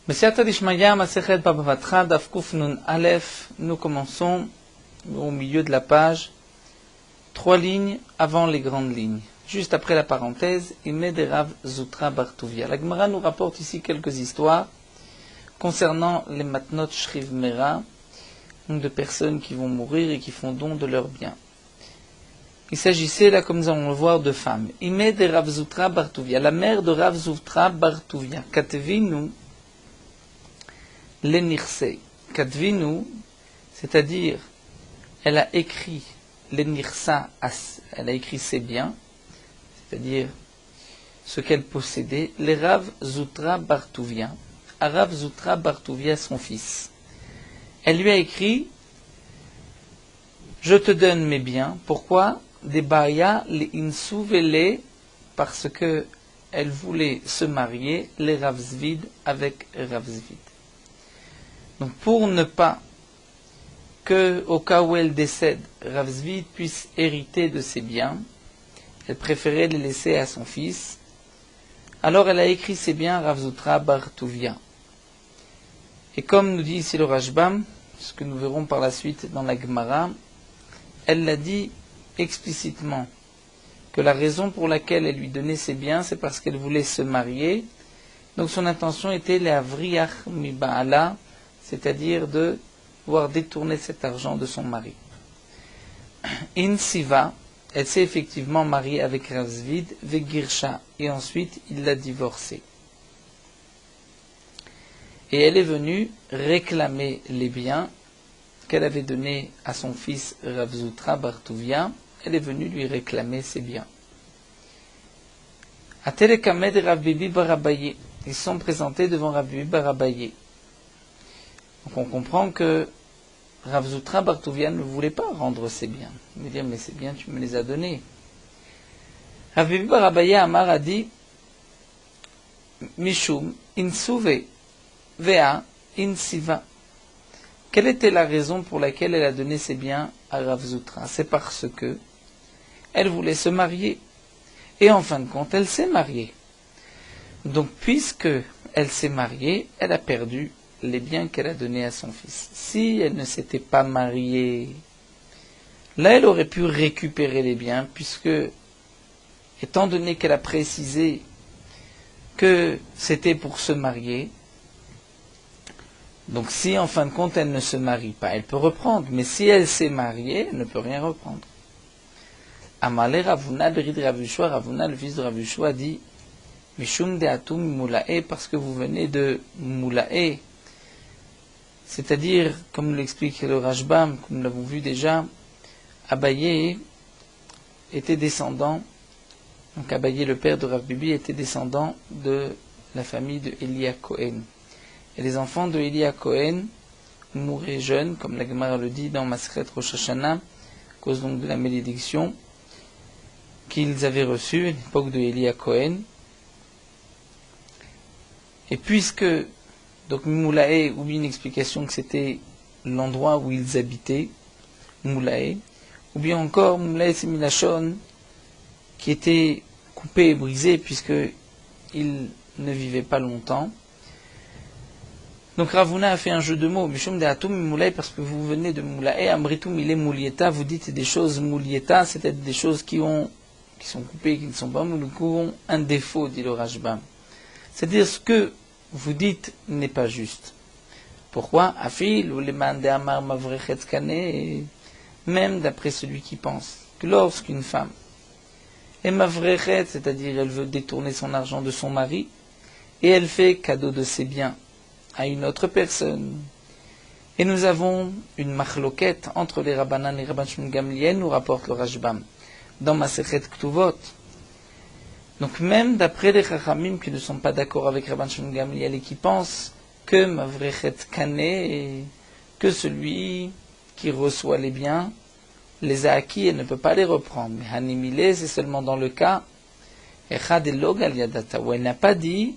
Mesiata Dishmaya, Masechet Babavatra, Daf Kuf Nun Aleph, nous commençons au milieu de la page, 3 lignes avant les grandes lignes. Juste après la parenthèse, Ime de Rav Zutra Bartuvia. La Gemara nous rapporte ici quelques histoires concernant les matnot shriv mera, de personnes qui vont mourir et qui font don de leurs biens. Il s'agissait là, comme nous allons le voir, de femmes. Ime de Rav Zutra Bartuvia, la mère de Rav Zutra Bartuvia. Katvinu l'enirse. Katvinu, c'est-à-dire, elle a écrit l'enirsa, elle a écrit ses biens, c'est-à-dire ce qu'elle possédait, les Rav Zutra Bartuvia, à Rav Zutra Bartuvia, son fils. Elle lui a écrit, je te donne mes biens, pourquoi? Des baya les insuvele, parce que elle voulait se marier, les Rav Zvid avec Rav Zvid. Donc pour ne pas que, au cas où elle décède, Rav Zvid puisse hériter de ses biens, elle préférait les laisser à son fils. Alors elle a écrit ses biens à Rav Zutra Bartuvia. Et comme nous dit ici le Rashbam, ce que nous verrons par la suite dans la Gemara, elle l'a dit explicitement, que la raison pour laquelle elle lui donnait ses biens, c'est parce qu'elle voulait se marier. Donc son intention était les avriach mi ba'ala, c'est-à-dire de pouvoir détourner cet argent de son mari. In Siva, elle s'est effectivement mariée avec Rav Zvid, Vegirsha, et ensuite il l'a divorcée. Et elle est venue réclamer les biens qu'elle avait donnés à son fils Rav Zutra Bartuvia. Elle est venue lui réclamer ses biens. Atelekamed et Rav Bibi bar Abaye, ils sont présentés devant Rav Bibi bar Abaye. Donc on comprend que Rav Zutra Bartuvia ne voulait pas rendre ses biens. Il veut dire, mais ces biens, tu me les as donnés. Rav Bibi bar Abaye Amar a dit, Mishum insuve vea insiva. Quelle était la raison pour laquelle elle a donné ses biens à Rav Zutra? C'est parce que elle voulait se marier. Et en fin de compte, elle s'est mariée. Donc, puisque elle s'est mariée, elle a perdu les biens qu'elle a donnés à son fils. Si elle ne s'était pas mariée, là, elle aurait pu récupérer les biens, puisque, étant donné qu'elle a précisé que c'était pour se marier, donc si en fin de compte elle ne se marie pas, elle peut reprendre. Mais si elle s'est mariée, elle ne peut rien reprendre. Amalé Ravuna, Berid Ravushua, Ravuna, le fils de Ravushua, dit Mishum de Atum Moulae, parce que vous venez de Moulae. C'est-à-dire, comme l'explique le Rashbam, comme nous l'avons vu déjà, Abaye était descendant, donc Abaye, le père de Rav Bibi, était descendant de la famille de Elia Cohen. Et les enfants de Elia Cohen mouraient jeunes, comme la Gemara le dit dans Masechet Rosh Hashanah, à cause donc de la malédiction qu'ils avaient reçue à l'époque de Elia Cohen. Et puisque, donc Moulae, ou bien une explication que c'était l'endroit où ils habitaient, Moulae, ou bien encore Moulae c'est Milachon, qui était coupé et brisé puisqu'ils ne vivaient pas longtemps. Donc Ravuna a fait un jeu de mots, Mishum de Atum Moulae, parce que vous venez de Moulae, Amritum il est Moulieta, vous dites des choses Moulieta, c'est-à-dire des choses qui sont coupées, qui ne sont pas Moulieta, qui ont un défaut, dit le Rashbam. C'est-à-dire ce que vous dites n'est pas juste. Pourquoi? Afil ou les man de Amar Mavrechet Kane, même d'après celui qui pense que lorsqu'une femme est Mavrechet, c'est-à-dire elle veut détourner son argent de son mari, et elle fait cadeau de ses biens à une autre personne. Et nous avons une machloquette entre les Rabbanan et Rabban Shimon Gamliel, nous rapporte le Rashbam, dans Masechet Ktuvot. Donc même d'après les Chachamim qui ne sont pas d'accord avec Rabban Shimon Gamliel et qui pensent que Mavrechet Kane, que celui qui reçoit les biens, les a acquis et ne peut pas les reprendre. Mais Hanimile, c'est seulement dans le cas Echad Elog Al Yadata, où elle n'a pas dit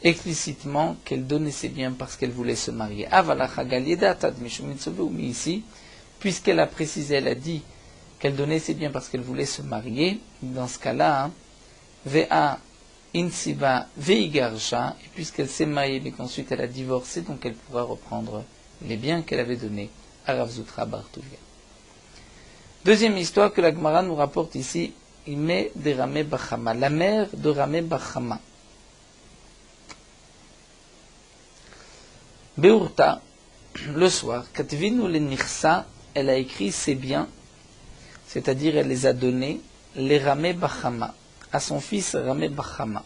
explicitement qu'elle donnait ses biens parce qu'elle voulait se marier. Mais ici, puisqu'elle a précisé, elle a dit qu'elle donnait ses biens parce qu'elle voulait se marier, dans ce cas-là, Vea Insiba Veigarsha, et puisqu'elle s'est mariée mais qu'ensuite elle a divorcé, donc elle pourra reprendre les biens qu'elle avait donnés à Rav Zutra bar Tuvia. Deuxième histoire que la Gemara nous rapporte ici, Ime de Ramé Bachama, la mère de Ramé Bachama. Beurta, le soir, Katvinu le Nirsa, elle a écrit ses biens, c'est-à-dire elle les a donnés, les Ramé Bachama, à son fils Ramé Bachama.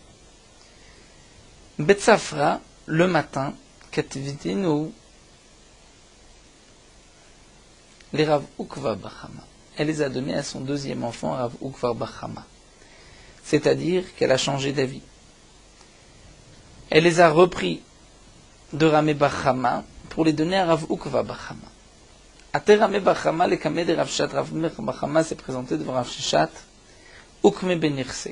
Betsafra, le matin, Katvinu, les Rav Ukva Bachama. Elle les a donnés à son deuxième enfant, Rav Ukva Bachama. C'est-à-dire qu'elle a changé d'avis. Elle les a repris de Ramé Bachama pour les donner à Rav Ukva Bachama. Ate Ramé Bachama, le kamé de Rav Shat, Rav Bachama s'est présenté devant Rav Sheshat, Ukme Benirse.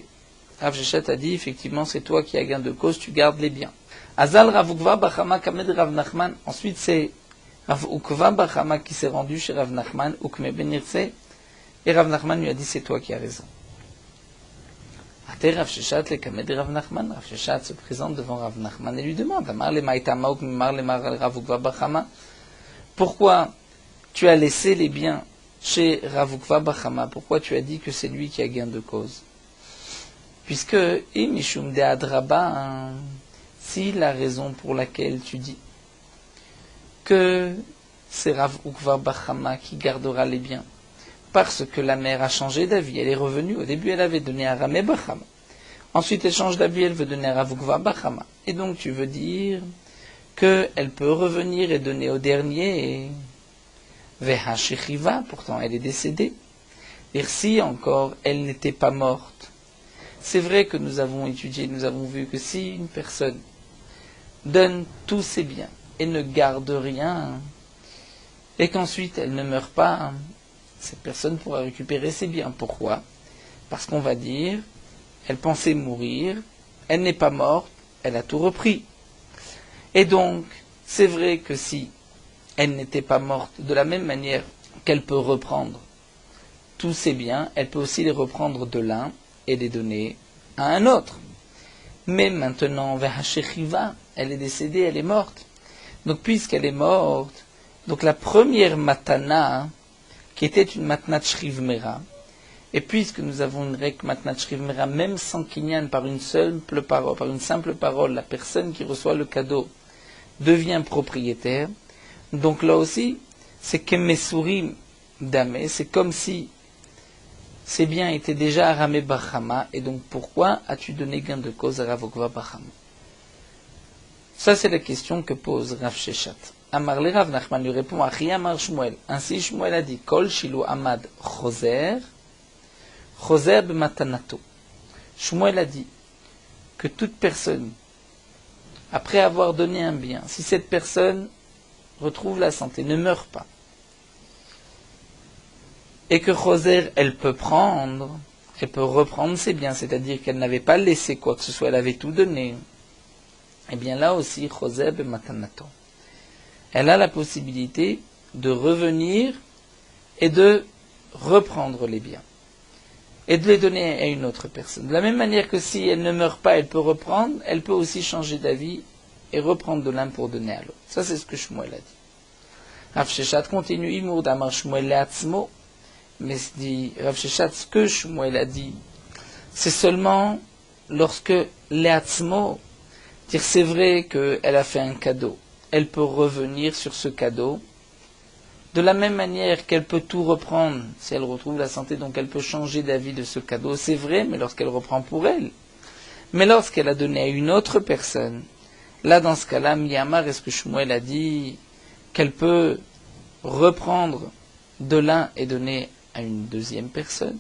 Rav Sheshat a dit, effectivement, c'est toi qui as gain de cause, tu gardes les biens. Azal Rav Ukva Bachama, kamé de Rav Nachman. Ensuite, c'est Rav Ukva Bachama qui s'est rendu chez Rav Nachman, Ukme Benirse. Et Rav Nachman lui a dit, c'est toi qui as raison. Ate Rav Sheshat le kamé de Rav Nachman. Rav Sheshat se présente devant Rav Nachman et lui demande, Amar le maïtama ukmar le mar Rav Ukva Bachama. Pourquoi tu as laissé les biens chez Rav Ukva Bachama? Pourquoi tu as dit que c'est lui qui a gain de cause? Puisque, Mishum de Adraba, si la raison pour laquelle tu dis que c'est Rav Ukva Bachama qui gardera les biens, parce que la mère a changé d'avis, elle est revenue, au début elle avait donné à Ramé Bachama, ensuite elle change d'avis, elle veut donner à Rav Ukva Bachama, et donc tu veux dire qu'elle peut revenir et donner au dernier, Veha Shechiva, pourtant elle est décédée, et si encore elle n'était pas morte. C'est vrai que nous avons étudié, nous avons vu que si une personne donne tous ses biens et ne garde rien, et qu'ensuite elle ne meurt pas, cette personne pourra récupérer ses biens. Pourquoi? Parce qu'on va dire, elle pensait mourir, elle n'est pas morte, elle a tout repris. Et donc, c'est vrai que si elle n'était pas morte, de la même manière qu'elle peut reprendre tous ses biens, elle peut aussi les reprendre de l'un et les donner à un autre. Mais maintenant, Vehachechiva, elle est décédée, elle est morte. Donc, puisqu'elle est morte, donc la première matana, qui était une matnat shrivmera, et puisque nous avons une règle matnat shrivmera, même sans kinyan, par une simple parole, la personne qui reçoit le cadeau devient propriétaire. Donc là aussi, c'est kemesurim damé, c'est comme si ces biens étaient déjà à Ramé Bachama, et donc pourquoi as-tu donné gain de cause à Rav Ukva Bachama? Ça c'est la question que pose Rav Sheshat. Amar le Rav Nachman lui répond, Achi Amar Shmuel. Ainsi Shmuel a dit, Kol Shilu Amad Choser, Choser b'matanato. Shmuel a dit que toute personne, après avoir donné un bien, si cette personne retrouve la santé, ne meurt pas, et que Choser, elle peut reprendre ses biens, c'est-à-dire qu'elle n'avait pas laissé quoi que ce soit, elle avait tout donné, et bien là aussi, Choser b'matanato. Elle a la possibilité de revenir et de reprendre les biens et de les donner à une autre personne. De la même manière que si elle ne meurt pas, elle peut reprendre, elle peut aussi changer d'avis et reprendre de l'un pour donner à l'autre. Ça, c'est ce que Shmuel a dit. Rav Sheshat continue, Imour d'Amar Shmuel le'atzmo, mais dit Rav Sheshat, ce que Shmuel a dit, c'est seulement lorsque le'atzmo, dire c'est vrai qu'elle a fait un cadeau, elle peut revenir sur ce cadeau, de la même manière qu'elle peut tout reprendre si elle retrouve la santé, donc elle peut changer d'avis de ce cadeau, c'est vrai, mais lorsqu'elle reprend pour elle. Mais lorsqu'elle a donné à une autre personne, là dans ce cas-là, Miyamar, est-ce que Shmuel a dit qu'elle peut reprendre de l'un et donner à une deuxième personne?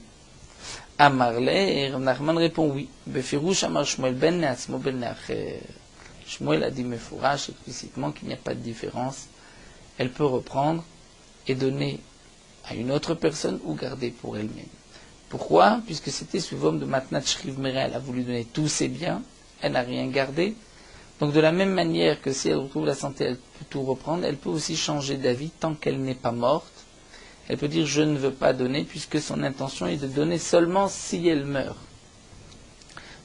Amarle, et Nachman répond oui. Befirouch Amar Shmuel ben neatzmo ben neacher. Shmuel a dit Mefourash explicitement qu'il n'y a pas de différence. Elle peut reprendre et donner à une autre personne ou garder pour elle-même. Pourquoi? Puisque c'était sous forme de matnat shrivmera, elle a voulu donner tous ses biens, elle n'a rien gardé. Donc de la même manière que si elle retrouve la santé, elle peut tout reprendre, elle peut aussi changer d'avis tant qu'elle n'est pas morte. Elle peut dire je ne veux pas donner puisque son intention est de donner seulement si elle meurt.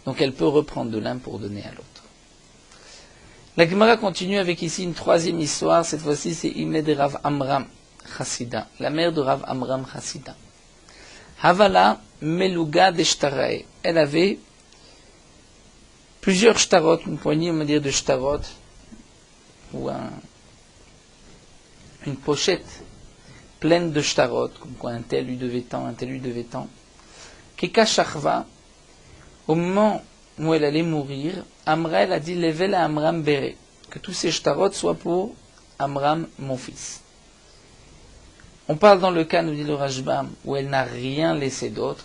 Donc elle peut reprendre de l'un pour donner à l'autre. La Gemara continue avec ici une troisième histoire. Cette fois-ci, c'est Imne de Rav Amram Chassida, la mère de Rav Amram Chassida. Havala Meluga de Shtarae. Elle avait plusieurs shtarot, une poignée, on va dire, de shtarot, ou une pochette pleine de shtarot, comme quoi un tel lui devait tant, un tel lui devait tant. Keka Shachva, au moment où elle allait mourir, Amra, elle a dit Level à Amram Bere, que tous ces shtarot soient pour Amram, mon fils. On parle dans le cas, nous dit le Rashbam, où elle n'a rien laissé d'autre,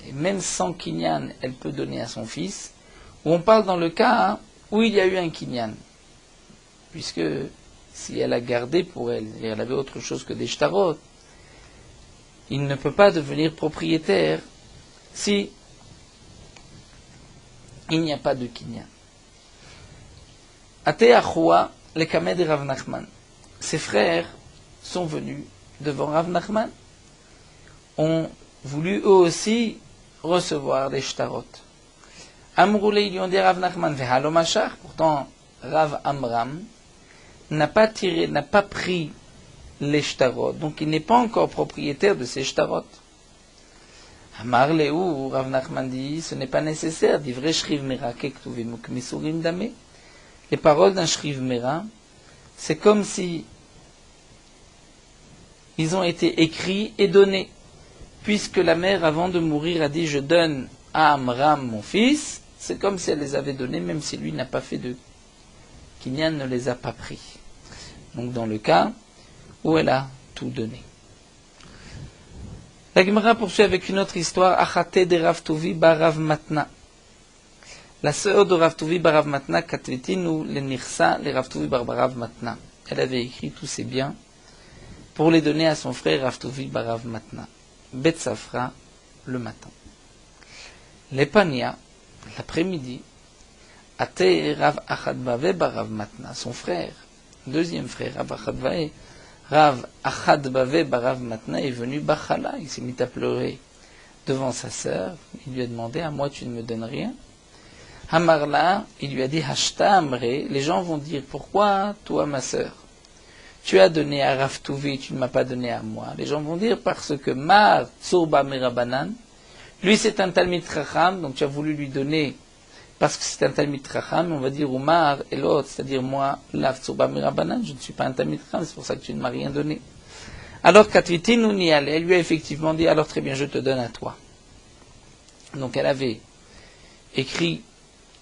et même sans kinyan, elle peut donner à son fils, ou on parle dans le cas où il y a eu un kinyan, puisque si elle a gardé pour elle, et elle avait autre chose que des shtarot, il ne peut pas devenir propriétaire si il n'y a pas de kinyan. Ate Achoua, les Kamed et Rav Nachman, ses frères sont venus devant Rav Nachman, ont voulu eux aussi recevoir des shtarot. Amroulé, ils lui ont dit Rav Nachman, Vehalomachar, pourtant Rav Amram n'a pas pris les shtarot, donc il n'est pas encore propriétaire de ces shtarot. Amar Leou, Rav Nachman dit, ce n'est pas nécessaire, dit vrai shriv mera kektuvim ukmisurim dame. Les paroles d'un shriv mera, c'est comme si ils ont été écrits et donnés, puisque la mère, avant de mourir, a dit, je donne à Amram, mon fils, c'est comme si elle les avait donnés, même si lui n'a pas fait de kinyan, ne les a pas pris. Donc dans le cas où elle a tout donné. La Gemara poursuit avec une autre histoire, Achate de Rav Tuvi bar Rav Matna. La sœur de Rav Tuvi bar Rav Matna, Katvetinu le Nirsa le Rav Tuvi bar Rav Matna. Elle avait écrit tous ses biens pour les donner à son frère Rav Tuvi bar Rav Matna. Bet Safra, le matin. L'Epania, l'après-midi, Ate Rav Achadbave bar Rav Matna, son frère, deuxième frère, Rav Achadbave, Rav Achadbave bar Rav Matna est venu Bachala, il s'est mis à pleurer devant sa sœur, il lui a demandé, à moi tu ne me donnes rien. Hamarla, il lui a dit, Hashta Amre, les gens vont dire, pourquoi toi ma sœur tu as donné à Rav Tuvi, tu ne m'as pas donné à moi. Les gens vont dire, parce que Mar Tsurba Merabanan, lui c'est un Talmid Chacham, donc tu as voulu lui donner, parce que c'est un Talmid Chacham, on va dire Umar et l'autre, c'est-à-dire moi, Lav Tsurba Merabanan, je ne suis pas un Talmid Chacham, c'est pour ça que tu ne m'as rien donné. Alors Katvitin Niale, elle lui a effectivement dit, alors très bien, je te donne à toi. Donc elle avait écrit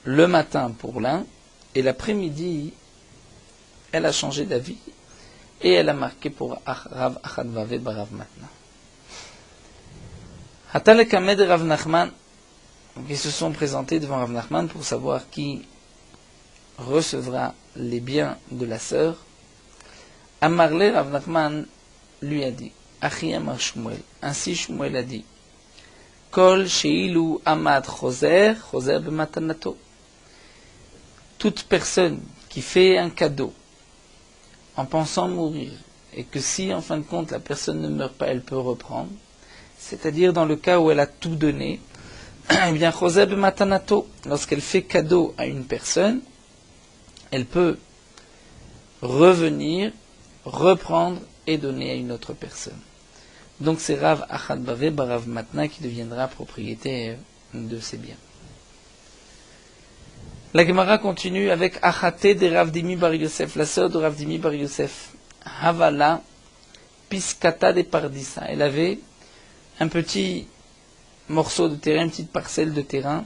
le matin pour l'un, et l'après-midi, elle a changé d'avis, et elle a marqué pour Rav Achadbave bar Rav Matna. Hatal Kamed et Rav Nachman, qui se sont présentés devant Rav Nachman pour savoir qui recevra les biens de la sœur. Amarle, Rav Nachman lui a dit, Achi Amar Shmuel, ainsi Shmuel a dit, Kol Sheilu Amad Choser, Choser b'matanato. Toute personne qui fait un cadeau en pensant mourir, et que si en fin de compte la personne ne meurt pas, elle peut reprendre, c'est-à-dire dans le cas où elle a tout donné, eh bien, Choser b'matanato, lorsqu'elle fait cadeau à une personne, elle peut revenir, reprendre et donner à une autre personne. Donc c'est Rav Achadbave bar Rav Matna qui deviendra propriétaire de ses biens. La Gemara continue avec Achate de Rav Dimi bar Yosef, la sœur de Rav Dimi bar Yosef. Havala Piskata de Pardissa. Elle avait un petit morceau de terrain, une petite parcelle de terrain,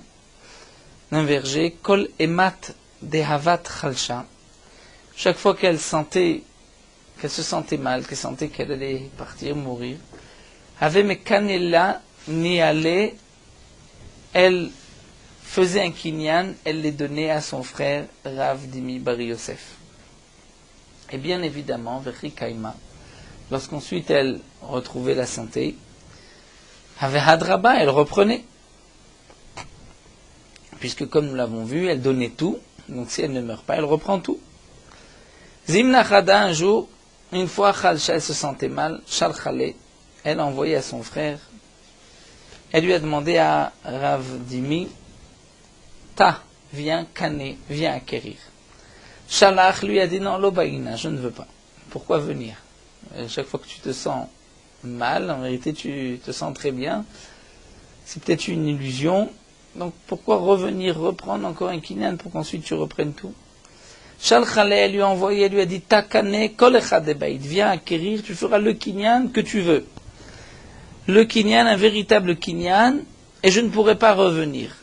d'un verger. Kol Emat de Havat Chalcha. Chaque fois qu'elle se sentait mal, qu'elle sentait qu'elle allait partir, mourir, avait Mekanela Niale, elle faisait un kinyan, elle les donnait à son frère Rav Dimi bar Yosef. Et bien évidemment, Vechri Kaima, lorsqu'ensuite elle retrouvait la santé, avait Hadraba, elle reprenait. Puisque comme nous l'avons vu, elle donnait tout, donc si elle ne meurt pas, elle reprend tout. Zimna Chada, un jour, une fois Khalcha, elle se sentait mal, Shalchale, elle a envoyé à son frère Elle lui a demandé à Rav Dimi, viens canner, viens acquérir. Shalach lui a dit non, l'obaïna, je ne veux pas. Pourquoi venir? Chaque fois que tu te sens mal, en vérité tu te sens très bien. C'est peut-être une illusion. Donc pourquoi revenir, reprendre encore un kinyan pour qu'ensuite tu reprennes tout? Shalchale lui a envoyé, elle lui a dit takane kol echad debayit, viens acquérir, tu feras le kinyan que tu veux. Le kinyan, un véritable kinyan, et je ne pourrai pas revenir.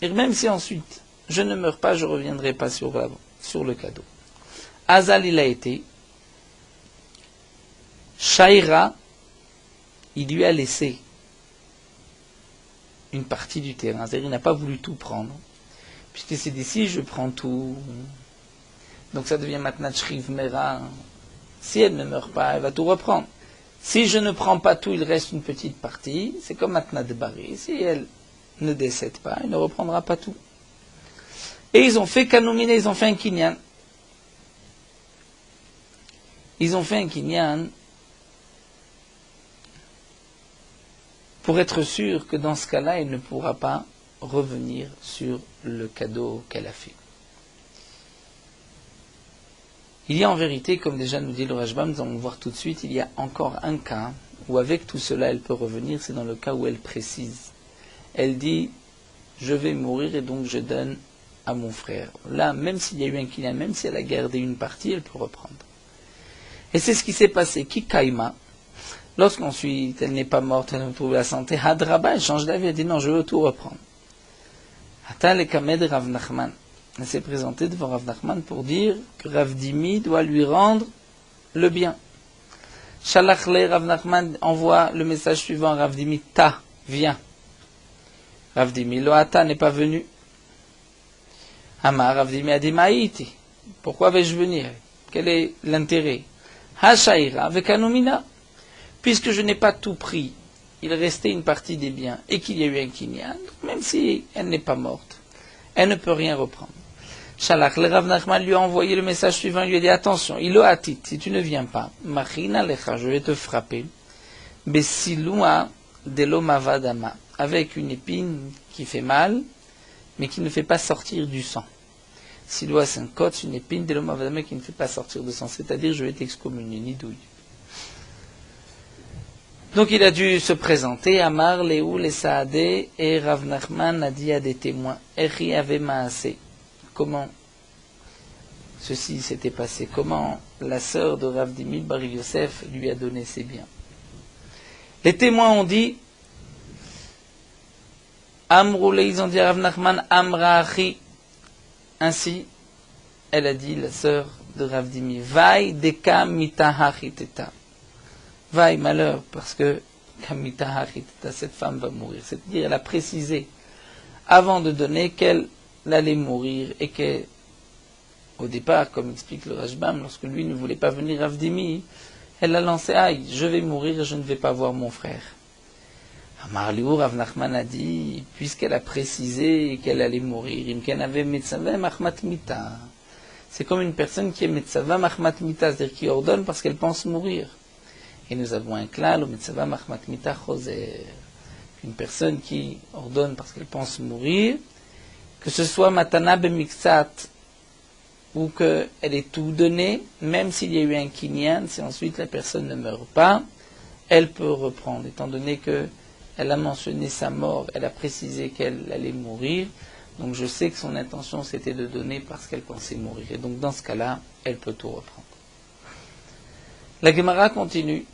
Et même si ensuite je ne meurs pas, je ne reviendrai pas sur le cadeau. Azal il a été. Shaira, il lui a laissé une partie du terrain, c'est-à-dire il n'a pas voulu tout prendre. Puisqu'il s'est dit, si je prends tout, donc ça devient maintenant Shriv Mera. Si elle ne meurt pas, elle va tout reprendre. Si je ne prends pas tout, il reste une petite partie, c'est comme maintenant de Barry. Si elle ne décède pas, elle ne reprendra pas tout. Et ils ont fait Kanoumine, ils ont fait un kinyan. Ils ont fait un kinyan pour être sûr que dans ce cas-là, elle ne pourra pas revenir sur le cadeau qu'elle a fait. Il y a en vérité, comme déjà nous dit le Rashbam, nous allons voir tout de suite, il y a encore un cas où avec tout cela elle peut revenir, c'est dans le cas où elle précise. Elle dit, je vais mourir et donc je donne à mon frère. Là, même s'il y a eu un kinyan, même si elle a gardé une partie, elle peut reprendre. Et c'est ce qui s'est passé. Kikaima, lorsqu'ensuite elle n'est pas morte, elle retrouve la santé, Hadraba, elle change d'avis, elle dit non, je veux tout reprendre. Atal et Kamed Rav Nachman. Elle s'est présentée devant Rav Nachman pour dire que Rav Dimi doit lui rendre le bien. Shalachle, Rav Nachman envoie le message suivant à Rav Dimi, viens. Rav Dimi, Loata n'est pas venu. Amar, Rav Dimi a dit, Maïti, pourquoi vais-je venir? Quel est l'intérêt? Hashaira, Vekanomina. Puisque je n'ai pas tout pris, il restait une partie des biens et qu'il y a eu un kinyan, même si elle n'est pas morte, elle ne peut rien reprendre. Shalach, le Rav Nachman lui a envoyé le message suivant, il lui a dit attention, iloatit, si tu ne viens pas, machina lecha, je vais te frapper, besilua delo mavadama, avec une épine qui fait mal, mais qui ne fait pas sortir du sang. Silua c'est un code, une épine delo mavadama qui ne fait pas sortir de sang, c'est-à-dire je vais t'excommunier, ni douille. Donc il a dû se présenter, Amar, Léou, les Saadé, et Rav Nachman a dit à des témoins, Echi avait maasé. Comment ceci s'était passé? Comment la sœur de Rav Dimi Bar Yosef lui a donné ses biens? Les témoins ont dit, Amroulé, ils ont dit à Rav Nachman, Amrachi. Ainsi, elle a dit, la sœur de Rav Dimi, Vai deka mitahachiteta. Vaille malheur, parce que cette femme va mourir. C'est-à-dire, elle a précisé, avant de donner, qu'elle allait mourir, et qu'au départ, comme explique le Rashbam, lorsque lui ne voulait pas venir à Rav Dimi, elle a lancé, aïe, je vais mourir et je ne vais pas voir mon frère. Amar Liou, Rav Nachman a dit, puisqu'elle a précisé qu'elle allait mourir, c'est comme une personne qui est metzava machmat mita, c'est-à-dire qui ordonne parce qu'elle pense mourir. Et nous avons un klal, une personne qui ordonne parce qu'elle pense mourir, que ce soit matana bemixat, ou qu'elle ait tout donné, même s'il y a eu un kinyan, si ensuite la personne ne meurt pas, elle peut reprendre, étant donné qu'elle a mentionné sa mort, elle a précisé qu'elle allait mourir, donc je sais que son intention c'était de donner parce qu'elle pensait mourir. Et donc dans ce cas-là, elle peut tout reprendre. La Gemara continue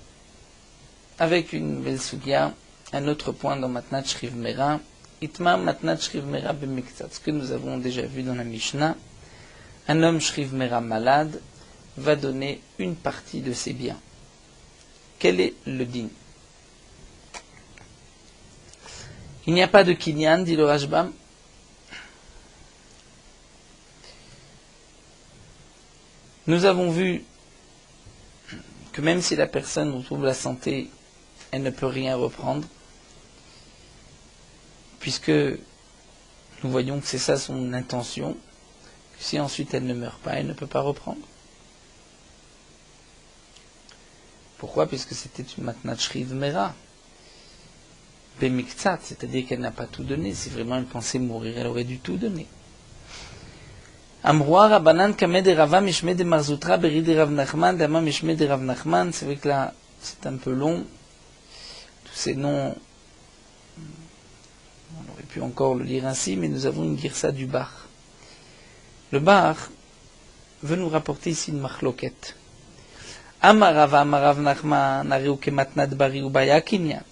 avec une nouvelle sugya, un autre point dans Matnat Shriv Mera, Itma Matnat Shriv Mera b'miktzat, ce que nous avons déjà vu dans la Mishnah. Un homme Shriv Mera malade va donner une partie de ses biens. Quel est le din? Il n'y a pas de kinyan, dit le Rashbam. Nous avons vu que même si la personne retrouve la santé, elle ne peut rien reprendre, puisque nous voyons que c'est ça son intention, que si ensuite elle ne meurt pas, elle ne peut pas reprendre. Pourquoi? Puisque c'était une matnat shriv mera. Bemiktsat, c'est-à-dire qu'elle n'a pas tout donné. Si vraiment elle pensait mourir, elle aurait dû tout donner. Amroa Rabbanan Kamed et Rava Mishme de Marzoutra Beri de Rav Nachman Dama Mishme de Rav Nachman. C'est vrai que là, c'est un peu long. Tous ces noms, on aurait pu encore le lire ainsi, mais nous avons une girsa du Bar. Le Bar veut nous rapporter ici une machloket. Amarava Amarav Nachman Ariou Kematnat Bari Ubaya Kinyan.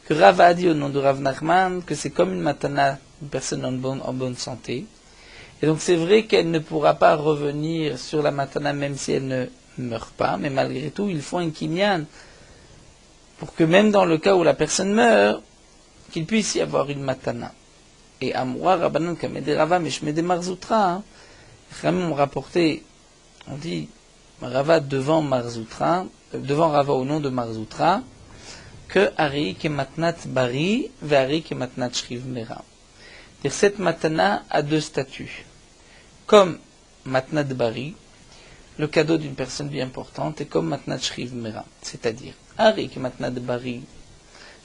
Que Rav a dit au nom de Rav Nachman que c'est comme une matana, une personne en bonne santé. Et donc c'est vrai qu'elle ne pourra pas revenir sur la matana même si elle ne meurt pas, mais malgré tout il faut un kinyan pour que même dans le cas où la personne meurt, qu'il puisse y avoir une matana. Et Amroa Rabbanan Kamed Rava Mishme de Marzoutra, on rapporté, on dit Rava devant Marzoutra, devant Rava au nom de Marzoutra, que Ari Kematnat Bari ve Ari Kematnat Shriv Mera. Cette matana a deux statuts. Comme Matnat Bari, le cadeau d'une personne bien portante, et comme Matnat Shriv Mera. C'est-à-dire, Ari Kematnat Bari,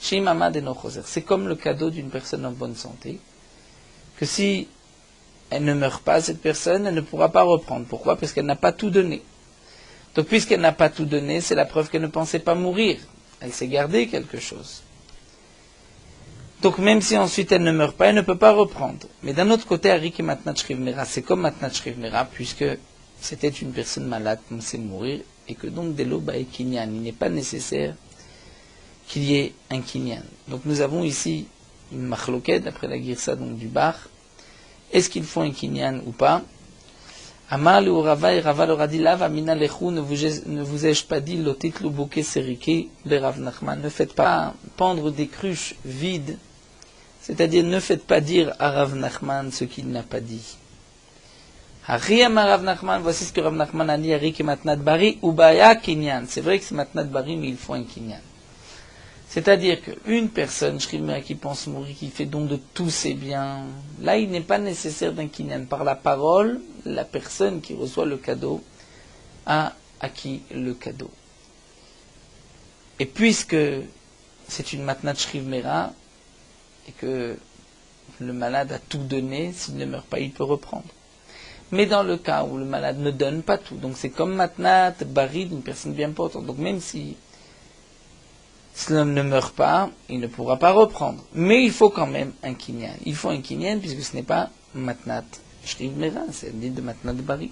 Shim Amad Eno Choser. C'est comme le cadeau d'une personne en bonne santé, que si elle ne meurt pas, cette personne, elle ne pourra pas reprendre. Pourquoi? Parce qu'elle n'a pas tout donné. Donc, puisqu'elle n'a pas tout donné, c'est la preuve qu'elle ne pensait pas mourir. Elle s'est gardée quelque chose. Donc même si ensuite elle ne meurt pas, elle ne peut pas reprendre. Mais d'un autre côté, Arik et Matnat Shriv Mera, c'est comme Matnat Shriv Mera, puisque c'était une personne malade, on sait mourir, et que donc dès l'eau, est kinyan. Il n'est pas nécessaire qu'il y ait un kinyan. Donc nous avons ici une machloket, d'après la girsa donc du bar. Est-ce qu'il faut un kinyan ou pas? Amar le Rava et Rava leur a dit, Lav Amina Lechou, ne vous ai-je pas dit, Lotit Lubuke Serike, Berav Nachman, ne faites pas pendre des cruches vides. C'est-à-dire, ne faites pas dire à Rav Nachman ce qu'il n'a pas dit. Hariyam Rav Nachman, voici ce que Rav Nachman a dit, Harik et Matnat Bari, Ubaya Kinyan. C'est vrai que c'est Matnat Bari, mais il faut un Kinyan. C'est-à-dire qu'une personne, Shrimera, qui pense mourir, qui fait don de tous ses biens, là, il n'est pas nécessaire d'un Kinyan. Par la parole, la personne qui reçoit le cadeau a acquis le cadeau. Et puisque c'est une Matnat Shrimera, et que le malade a tout donné, s'il ne meurt pas, il peut reprendre. Mais dans le cas où le malade ne donne pas tout, donc c'est comme Matnat, Bari, d'une personne bien portante, donc même si l'homme ne meurt pas, il ne pourra pas reprendre. Mais il faut quand même un kinyan. Il faut un kinyan puisque ce n'est pas Matnat Shriv Mera, c'est un dit de Matnat Bari.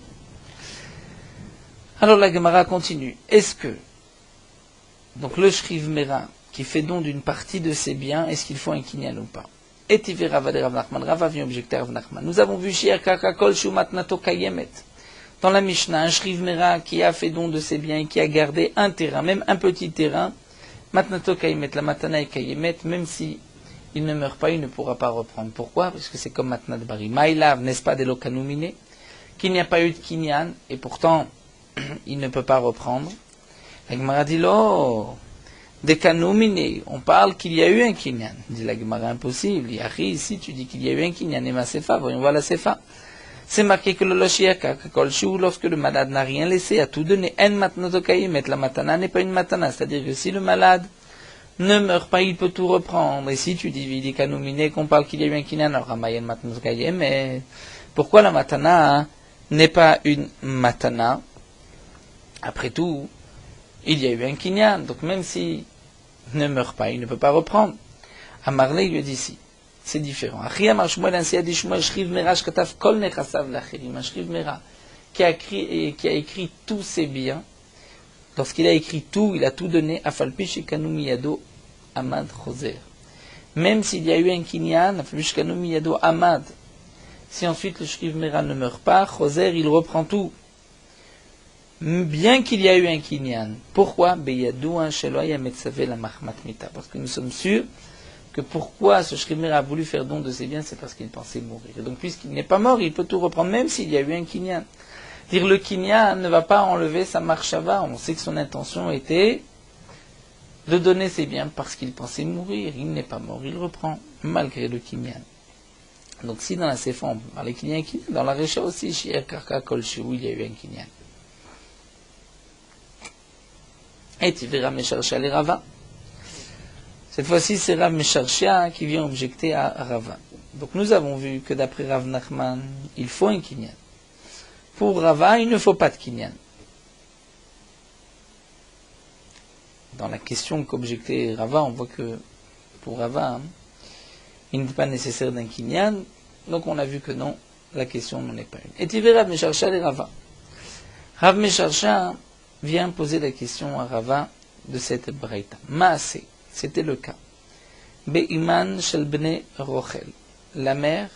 Alors la Gemara continue. Est-ce que, donc le Shriv Mera, qui fait don d'une partie de ses biens, est-ce qu'il faut un kinyan ou pas? Et Tivé Rava de Rav Nachman, Rava vient objecter Rav Nachman. Nous avons vu Shier Kakakol Shu Matnato Kayemet. Dans la Mishnah, un Shriv Mera qui a fait don de ses biens et qui a gardé un terrain, même un petit terrain, Matnato Kayemet, la Matana et Kayemet, même si il ne meurt pas, il ne pourra pas reprendre. Pourquoi? Parce que c'est comme Matnat Bari. Maïlav, n'est-ce pas, des Lokanumine, qu'il n'y a pas eu de kinyan, et pourtant, il ne peut pas reprendre. La Gemara dit, oh, des kanumine, on parle qu'il y a eu un kinyan. Dit la Gemara, impossible. Yahi, ici, tu dis qu'il y a eu un kinyan. Et ma sefa, voyons voir la sefa. C'est marqué que le lochiaka, lorsque le malade n'a rien laissé, a tout donné. En matnatokaï, mais la matana n'est pas une matana. C'est-à-dire que si le malade ne meurt pas, il peut tout reprendre. Et si tu dis, des kanumine, qu'on parle qu'il y a eu un kinyan, alors ramayen matnatokaï, mais pourquoi la matana n'est pas une matana? Après tout, il y a eu un kinyan. Donc même si ne meurt pas, il ne peut pas reprendre. Amarle, il lui dit ici, c'est différent. Un Shriv Mera qui a écrit tous ses biens, lorsqu'il a écrit tout, il a tout donné, Afalpi Shekanu Miyado Amad Choser. Même s'il y a eu un kinyan, Afalpi Shekanu Miyado Amad, si ensuite le Shriv Mera ne meurt pas, Choser, il reprend tout. Bien qu'il y a eu un kinyan. Pourquoi? Parce que nous sommes sûrs que pourquoi ce Shriv Mera a voulu faire don de ses biens, c'est parce qu'il pensait mourir. Et donc puisqu'il n'est pas mort, il peut tout reprendre, même s'il y a eu un kinyan. Dire le kinyan ne va pas enlever sa marshava. On sait que son intention était de donner ses biens parce qu'il pensait mourir. Il n'est pas mort, il reprend, malgré le kinyan. Donc si dans la Sefa, on peut parler kinyan, dans la Recha aussi, Shier Karka Kolshu, il y a eu un kinyan. Et tu verras mes chercher les Rava. Cette fois-ci, c'est Rav Mesharshia qui vient objecter à Rava. Donc nous avons vu que d'après Rav Nachman, il faut un kinyan. Pour Rava, il ne faut pas de kinyan. Dans la question qu'objectait Rava, on voit que pour Rava, il n'est pas nécessaire d'un kinyan. Donc on a vu que non, la question n'en est pas une. Et tu verras Rav Mesharshia et Rava. Rav Mesharshia vient poser la question à Rava de cette braïta. Maase, c'était le cas. Be'iman shel bnei Rochel, la mère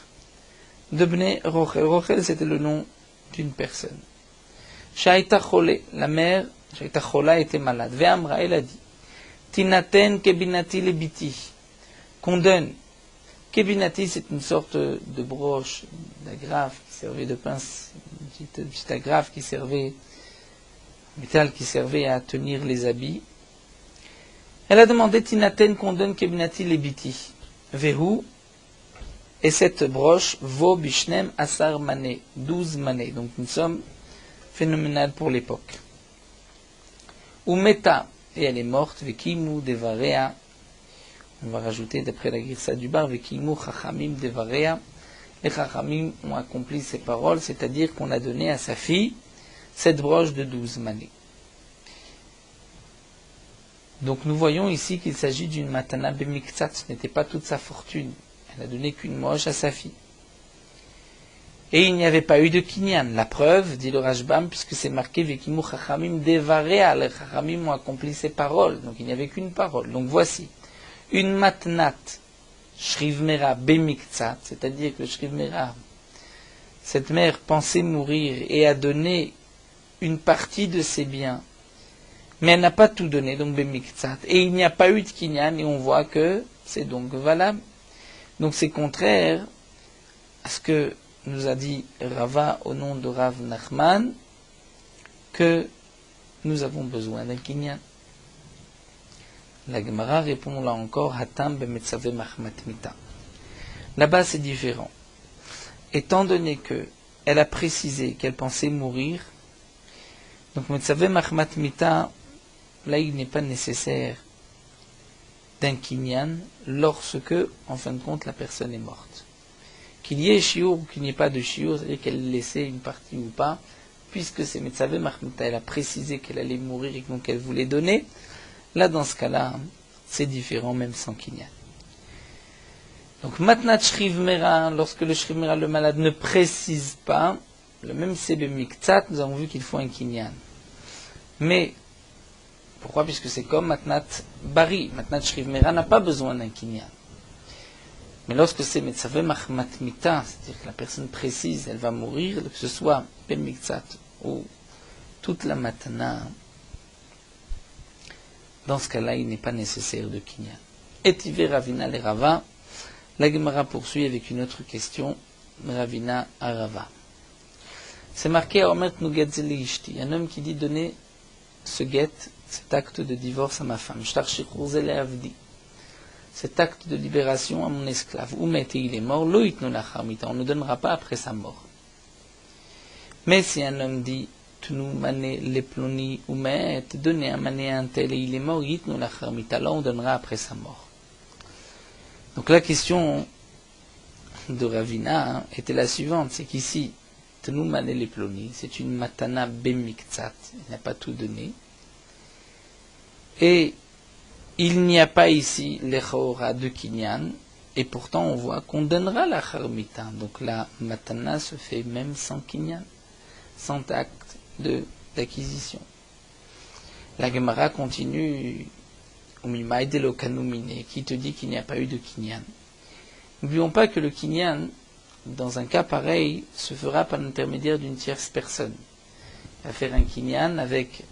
de bnei Rochel. Rochel, c'était le nom d'une personne. Shaita chole, la mère, Shaita chola était malade. Ve'amra, elle a dit, Tinaten kebinati lebiti, qu'on donne. Kebinati, c'est une sorte de broche, d'agrafe qui servait de pince, une petite agrafe qui servait, métal qui servait à tenir les habits. Elle a demandé Tinaten qu'on donne Kebinati lebiti. Vehu, et cette broche vaut bishnem asar mané, 12 mané, donc une somme phénoménale pour l'époque. Ou meta, et elle est morte, vekimu devarea, on va rajouter d'après la Girsa du bar, vekimu chachamim devarea, les chachamim ont accompli ces paroles, c'est-à-dire qu'on a donné à sa fille cette broche de 12 mané. Donc nous voyons ici qu'il s'agit d'une matana bemiktsat, ce n'était pas toute sa fortune. Elle n'a donné qu'une moche à sa fille. Et il n'y avait pas eu de kinyan. La preuve, dit le Rashbam, puisque c'est marqué Vekimu chachamim devarea, les chachamim ont accompli ces paroles. Donc il n'y avait qu'une parole. Donc voici, une matnat shrivmera bemiktsat, c'est-à-dire que shrivmera, cette mère pensait mourir et a donné une partie de ses biens, mais elle n'a pas tout donné, donc bemiktsat. Et il n'y a pas eu de kinyan, et on voit que c'est donc valable. Donc c'est contraire à ce que nous a dit Rava au nom de Rav Nachman, que nous avons besoin d'un kinyan. La Gemara répond là encore, Hatam bemetzave machmat mita. Là-bas c'est différent. Étant donné que elle a précisé qu'elle pensait mourir, donc metzave machmat mita, là il n'est pas nécessaire d'un kinyan lorsque, en fin de compte, la personne est morte. Qu'il y ait chiour ou qu'il n'y ait pas de chiour, c'est-à-dire qu'elle laissait une partie ou pas, puisque c'est Metzavé Mahmita, elle a précisé qu'elle allait mourir et donc elle voulait donner, là dans ce cas-là, c'est différent même sans kinyan. Donc Matnat Shrivmera, lorsque le Shrivmera, le malade, ne précise pas, le même Sebe Miktsat, nous avons vu qu'il faut un kinyan. Mais pourquoi? Puisque c'est comme Matnat Bari. Matnat Shrivmera n'a pas besoin d'un kinyan. Mais lorsque c'est Metzaveh Mahmat Mita, c'est-à-dire que la personne précise, elle va mourir, que ce soit Ben Miktsat ou toute la matana, dans ce cas-là, il n'est pas nécessaire de kinyan. Et Tivé Ravina le Rava, la Gemara poursuit avec une autre question, Ravina à Rava. C'est marqué à Omer Tnugetzeli Ishti, un homme qui dit donner ce guet, cet acte de divorce à ma femme. Cet acte de libération à mon esclave. Ou mettez, il est mort, on ne donnera pas après sa mort. Mais si un homme dit Tnu mané le ploni ou met, donnez un mané à un tel et il est mort, là on donnera après sa mort. Donc la question de Ravina était la suivante, c'est qu'ici, Tnu mané le ploni, c'est une matana bemiktsat, il n'a pas tout donné. Et il n'y a pas ici l'echora de kinyan, et pourtant on voit qu'on donnera la charmita. Donc la matana se fait même sans kinyan, sans acte d'acquisition. La Gemara continue, qui te dit qu'il n'y a pas eu de kinyan. N'oublions pas que le kinyan, dans un cas pareil, se fera par l'intermédiaire d'une tierce personne. Il va faire un kinyan avec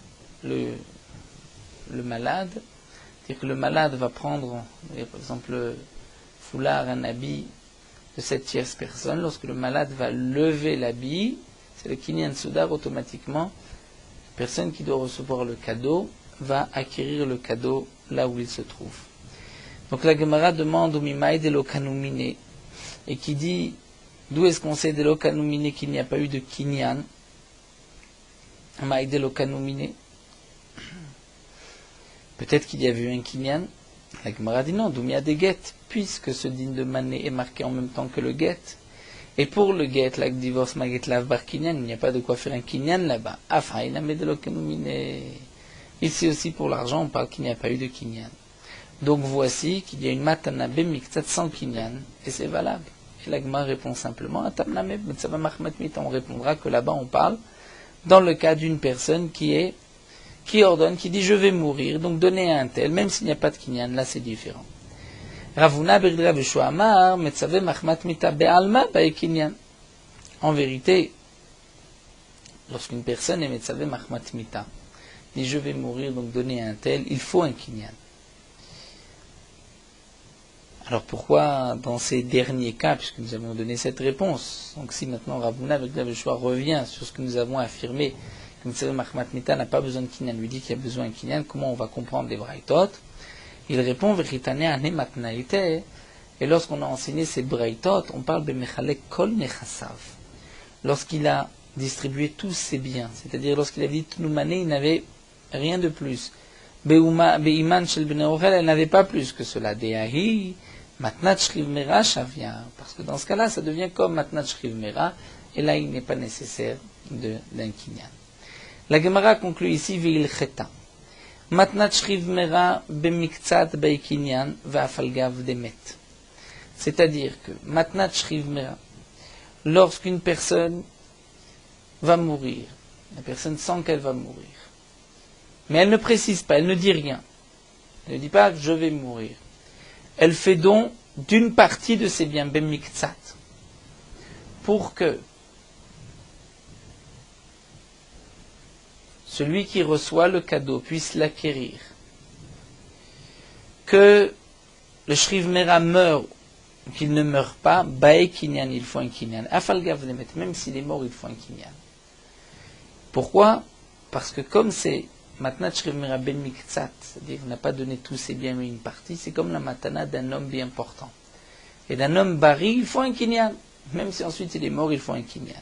le malade, c'est-à-dire que le malade va prendre, par exemple, le foulard, un habit de cette tierce personne. Lorsque le malade va lever l'habit, c'est le kinyan soudar, automatiquement, la personne qui doit recevoir le cadeau va acquérir le cadeau là où il se trouve. Donc la Gemara demande au Mimaï de l'Okanumine, et qui dit, d'où est-ce qu'on sait de l'Okanumine qu'il n'y a pas eu de kinyan? Mimaï de l'Okanumine. Peut-être qu'il y avait eu un kinyan, La Gemara dit non, Doumia des guettes, puisque ce din de mané est marqué en même temps que le guet. Et pour le guet, la divorce maget lav bar kinyan, il n'y a pas de quoi faire un kinyan là-bas. Afaïna medelokenumine. Ici aussi pour l'argent, on parle qu'il n'y a pas eu de kinyan. Donc voici qu'il y a une matana bemiktat sans kinyan, et c'est valable. Et la Gemara répond simplement, on répondra que là-bas on parle dans le cas d'une personne qui ordonne, qui dit je vais mourir, donc donnez à un tel, même s'il n'y a pas de kinyan, là c'est différent. Ravuna Berdra Veshua Amar, Metzave Mahmat Mita Be'alma Baekinyan. En vérité, lorsqu'une personne est Metzave Mahmat Mita, dit je vais mourir, donc donner à un tel, il faut un kinyan. Alors pourquoi dans ces derniers cas, puisque nous avons donné cette réponse, donc si maintenant Ravuna Berdra Veshua revient sur ce que nous avons affirmé, que Metzave Mahmat Mita n'a pas besoin de kinyan, lui dit qu'il y a besoin de kinyan, comment on va comprendre les braïtot? Il répond Veritane ane matnaïte, et lorsqu'on a enseigné ces braïtot, on parle de mechalek kol nechasav. Lorsqu'il a distribué tous ses biens, c'est-à-dire lorsqu'il a dit Tnumane, il n'avait rien de plus. Beiman shel bnei Ochel, elle n'avait pas plus que cela. Deahi matnat shriv mera shavia, parce que dans ce cas-là, ça devient comme matnat shriv mera, et là, il n'est pas nécessaire d'un kinyan. La Gemara conclut ici veil cheta. Matnat shriv mera bemiktsat beikinyan va'afalgav demet. C'est-à-dire que matnat shriv mera, lorsqu'une personne va mourir, la personne sent qu'elle va mourir, mais elle ne précise pas, elle ne dit rien, elle ne dit pas je vais mourir, elle fait don d'une partie de ses biens bemiktsat, pour que celui qui reçoit le cadeau puisse l'acquérir, que le shriv mera meurt ou qu'il ne meurt pas, bae kinyan, il faut un kinyan. Afalgav lemet, même s'il est mort, il faut un kinyan. Pourquoi? Parce que comme c'est matnat shriv mera ben miktsat, c'est-à-dire qu'il n'a pas donné tous ses biens mais une partie, c'est comme la matana d'un homme bien portant. Et d'un homme bari, il faut un kinyan. Même si ensuite il est mort, il faut un kinyan.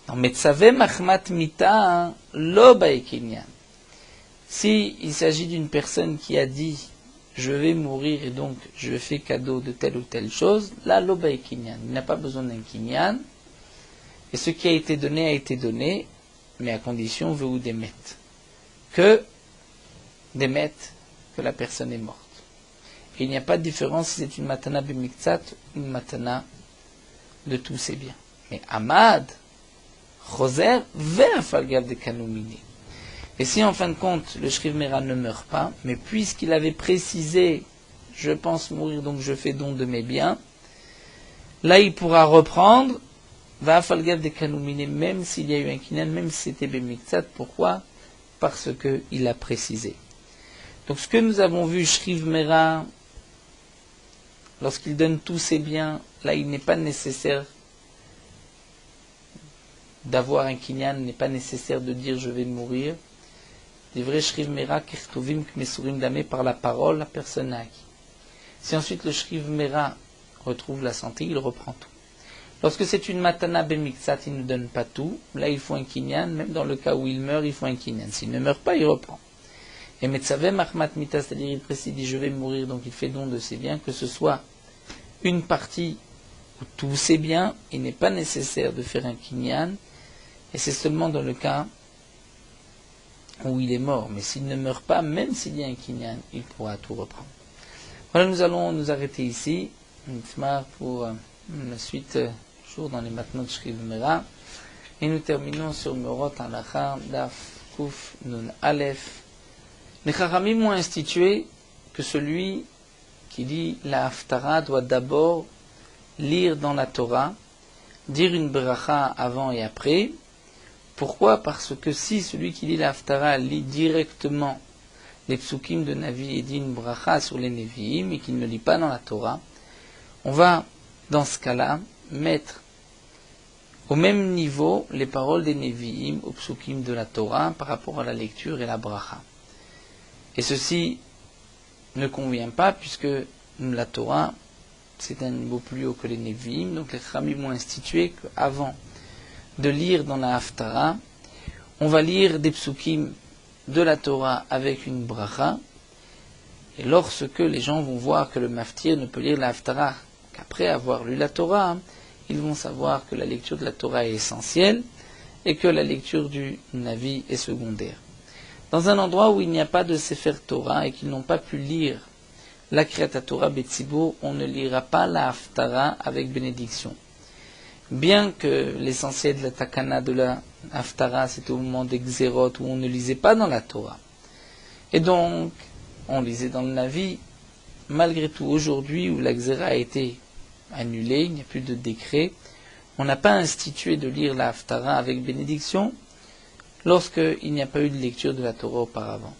Non, Metzave Mahmat Mita, lo bae kinyan. Si il s'agit d'une personne qui a dit je vais mourir et donc je fais cadeau de telle ou telle chose, là lo bae kinyan. Il n'a pas besoin d'un kinyan. Et ce qui a été donné, mais à condition veu demet. Que demet, que la personne est morte. Et il n'y a pas de différence si c'est une matana b'miktsat ou une matana de tous ses biens. Mais Amad, Choser vers Falgav de Kanoumini. Et si en fin de compte le Shriv Mera ne meurt pas, mais puisqu'il avait précisé je pense mourir donc je fais don de mes biens, là il pourra reprendre va Falgav de Kanoumini, même s'il y a eu un kinyan, même si c'était Bemiktsat. Pourquoi? Parce qu'il a précisé. Donc ce que nous avons vu, Shriv Mera, lorsqu'il donne tous ses biens, là il n'est pas nécessaire d'avoir un kinyan, n'est pas nécessaire de dire je vais mourir. Des vrais shriv mera kirtovim kmesurim damé par la parole, la personne a acquis. Si ensuite le shriv mera retrouve la santé, il reprend tout. Lorsque c'est une matana bemiktsat, il ne donne pas tout. Là, il faut un kinyan. Même dans le cas où il meurt, il faut un kinyan. S'il ne meurt pas, il reprend. Et Metzaveh Mahmat Mita, c'est-à-dire il précise, dit je vais mourir, donc il fait don de ses biens, que ce soit une partie ou tous ses biens, il n'est pas nécessaire de faire un kinyan. Et c'est seulement dans le cas où il est mort. Mais s'il ne meurt pas, même s'il y a un kinyan, il pourra tout reprendre. Voilà, nous allons nous arrêter ici. Pour la suite, toujours dans les Matnot Shriv Mera. Et nous terminons sur Meorot Halacha, Daf, Kuf, Nun, Aleph. Les Chachamim ont institué que celui qui dit la Haftara doit d'abord lire dans la Torah, dire une bracha avant et après. Pourquoi? Parce que si celui qui lit la Haftara lit directement les psukim de Navi et dit une bracha sur les Nevi'im et qu'il ne lit pas dans la Torah, on va, dans ce cas-là, mettre au même niveau les paroles des Nevi'im aux psukim de la Torah par rapport à la lecture et la bracha. Et ceci ne convient pas puisque la Torah, c'est un niveau plus haut que les Nevi'im, donc les Chachamim ont institué qu'avant de lire dans la Haftara, on va lire des psukim de la Torah avec une bracha, Et lorsque les gens vont voir que le maftir ne peut lire la Haftara qu'après avoir lu la Torah, ils vont savoir que la lecture de la Torah est essentielle et que la lecture du Navi est secondaire. Dans un endroit où il n'y a pas de Sefer Torah et qu'ils n'ont pas pu lire la Kriyat Torah Betzibur, on ne lira pas la Haftara avec bénédiction. Bien que l'essentiel de la Takana de la Haftara, c'était au moment des Xérot où on ne lisait pas dans la Torah. Et donc, on lisait dans le Navi. Malgré tout, aujourd'hui où la Xéra a été annulée, il n'y a plus de décret, on n'a pas institué de lire la Haftara avec bénédiction lorsqu'il n'y a pas eu de lecture de la Torah auparavant.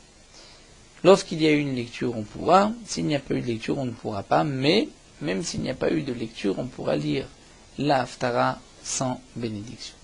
Lorsqu'il y a eu une lecture, on pourra. S'il n'y a pas eu de lecture, on ne pourra pas. Mais, même s'il n'y a pas eu de lecture, on pourra lire la Haftara sans bénédiction.